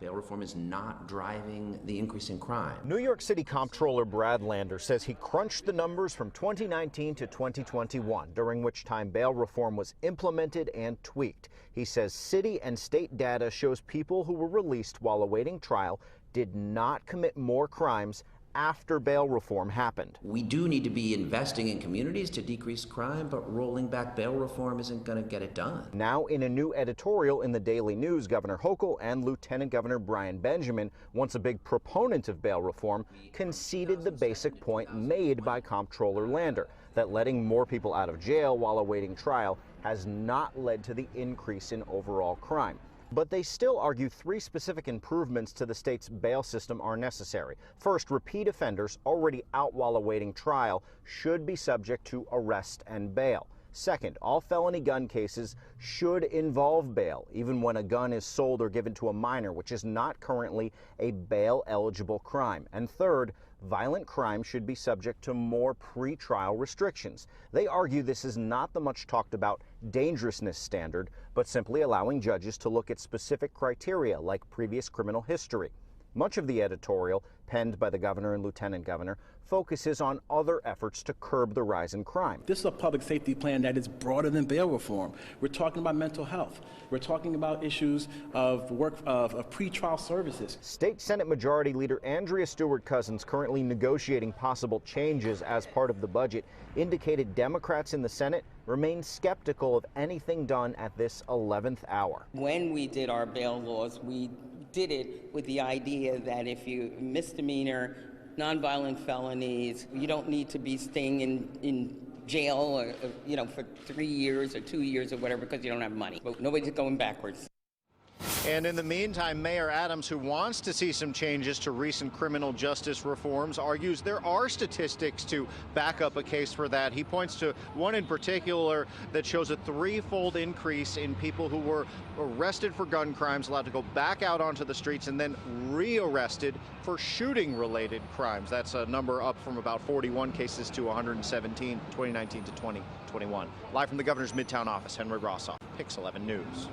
Bail reform is not driving the increase in crime. New York City Comptroller Brad Lander says he crunched the numbers from 2019 to 2021, during which time bail reform was implemented and tweaked. He says city and state data shows people who were released while awaiting trial did not commit more crimes after bail reform happened. We do need to be investing in communities to decrease crime, but rolling back bail reform isn't going to get it done. Now, in a new editorial in the Daily News, Governor Hochul and Lieutenant Governor Brian Benjamin, once a big proponent of bail reform, conceded the basic point made by Comptroller Lander, that letting more people out of jail while awaiting trial has not led to the increase in overall crime. But they still argue three specific improvements to the state's bail system are necessary. First, repeat offenders already out while awaiting trial should be subject to arrest and bail. Second, all felony gun cases should involve bail, even when a gun is sold or given to a minor, which is not currently a bail-eligible crime. And third, violent crime should be subject to more pretrial restrictions. They argue this is not the much talked about dangerousness standard, but simply allowing judges to look at specific criteria like previous criminal history. Much of the editorial, penned by the governor and lieutenant governor, focuses on other efforts to curb the rise in crime. This is a public safety plan that is broader than bail reform. We're talking about mental health. We're talking about issues of pretrial services. State Senate Majority Leader Andrea Stewart-Cousins, currently negotiating possible changes as part of the budget, indicated Democrats in the Senate remain skeptical of anything done at this 11th hour. When we did our bail laws, we did it with the idea that if you misdemeanor, nonviolent felonies, you don't need to be staying in jail or, for 3 years or 2 years or whatever because you don't have money. But nobody's going backwards. And in the meantime, Mayor Adams, who wants to see some changes to recent criminal justice reforms, argues there are statistics to back up a case for that. He points to one in particular that shows a threefold increase in people who were arrested for gun crimes, allowed to go back out onto the streets, and then re-arrested for shooting-related crimes. That's a number up from about 41 cases to 117, 2019 to 2021. Live from the governor's Midtown office, Henry Rossoff, Pix 11 News.